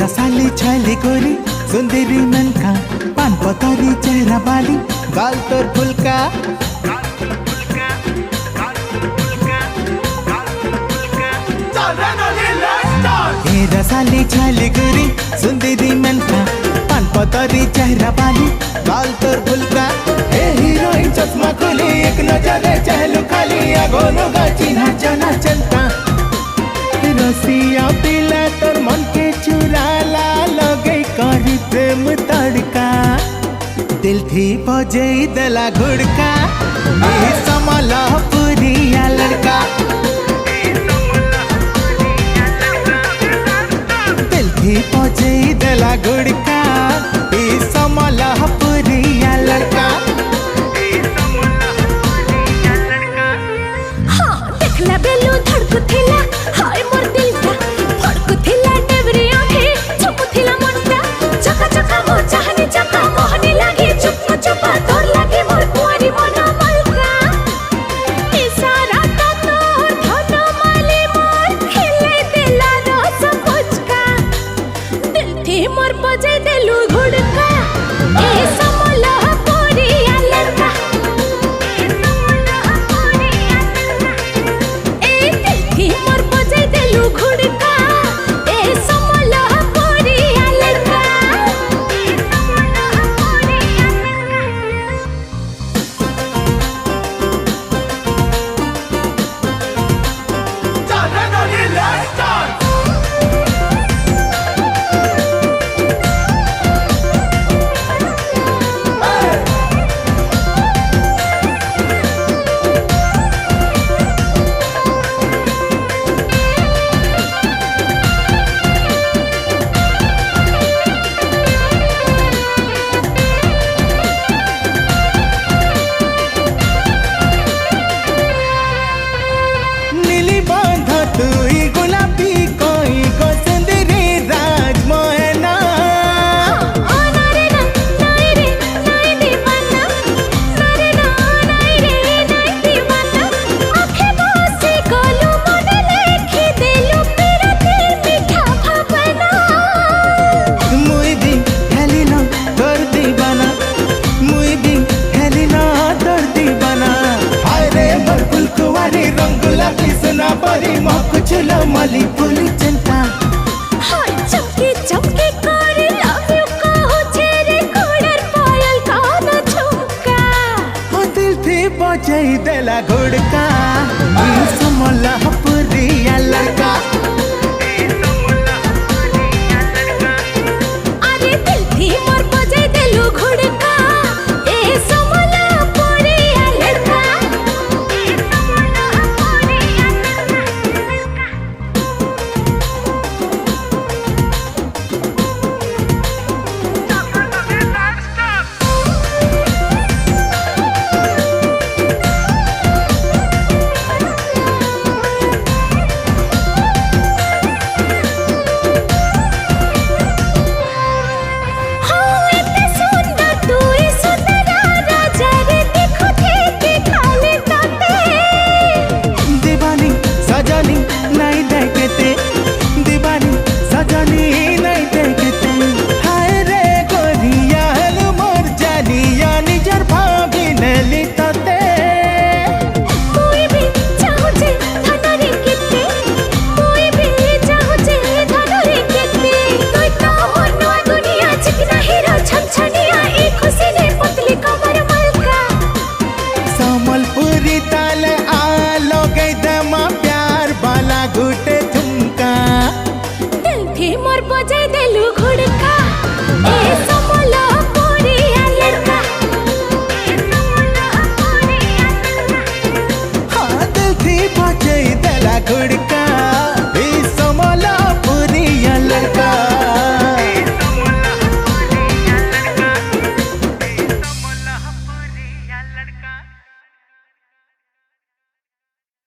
रसाली छैली गोरी सुंदरी मनका पान पतरी चेहरा बाली गाल तोर फुलका रसाली छैली गोरी सुंदरी मनका पान पतरी चेहरा बाली गाल तोर फुलका हीरोइन चश्मा खोली एक नजरे चहलू खाली आगोनो गा चिन्हा जना चलता रसिया पिला तोर मन के चुराला लगे करी प्रेम तड़का दिल थी बजे दला घुड़का समला पुरिया लड़का दिल थी बजे दला घुड़का समला पुरिया लड़का हाँ देखला बेलू धड़कुथिला हाय मोर दिलटा फड़कुथिला नेवरी आंखे छुपुथिला मनटा चका चका मो चाहनी चका मोहनी लागे चुप चुपा तोर लागे मोर कुआरी मना मलका इशारा ता तोर धन माले मोर खिले दिला रस पुचका दिल थी मोर बजे देलू घुड़का ए समला पुरिया लड़का मोर बजे देलू घुड़का ए समला पुरिया लड़का नीली बांधा तुई गुलाबी कोई को सुंदरी राजमोहना नारे ना नाई रे नाई दीवाना नारे ना नाई रे नाई दीवाना आँखें बसे कोलू मन लेखी देलू मेरा दिल मीठा भावना मुई भी हेलिना तोर दीवाना मुई भी हेलिना तोर दीवाना हाय रे मोर फुलकुवारी रंगुला कृष्णा परी महक छुलो मली फुली चंता हाय चमकी चमकी करे लव यू कहो छेरे कोडर पायल काना झुमका हो दिल थी बजाई देला घुड़का समला पुरिया लड़का